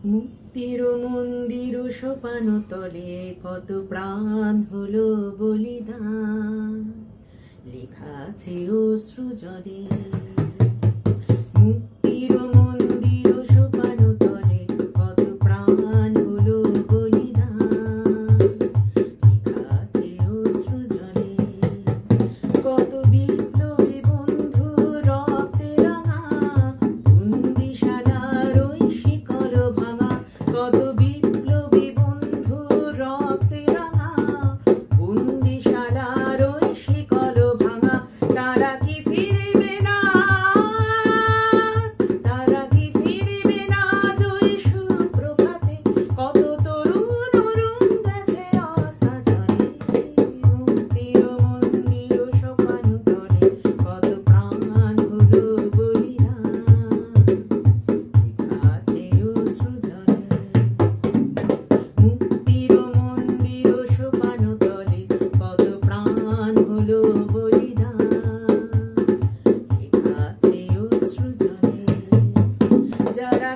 মুক্তির মন্দির সোপান তলে কত প্রাণ হলো বলিদান, লেখা আছে অশ্রু জলে। মুক্তির মন্দির সোপান তলে কত প্রাণ হলো বলিদান, লেখা আছে অশ্রু জলে। কত বিপ্লবী বন্ধু রক্তে রাঙা, বন্দিশালার ওই শিকল ভাঙা। কত বিপ্লবী বন্ধু রক্তে রাঙা, বন্দিশালার ওই শিকল ভাঙা। তারা কি ফিরবে না, তারা কি ফিরবে না ওই সুপ্রভাতে? কত তরুণ অরুণ গেছে অস্তাচলে। মুক্তির মন্দির সোপান তলে কত প্রাণ হলো বলিদান, লেখা আছে অশ্রু জলে। মুক্তির মন্দির সোপান তলে কত প্রাণ হলো বলিদান, লেখা আছে অশ্রু জলে। যারা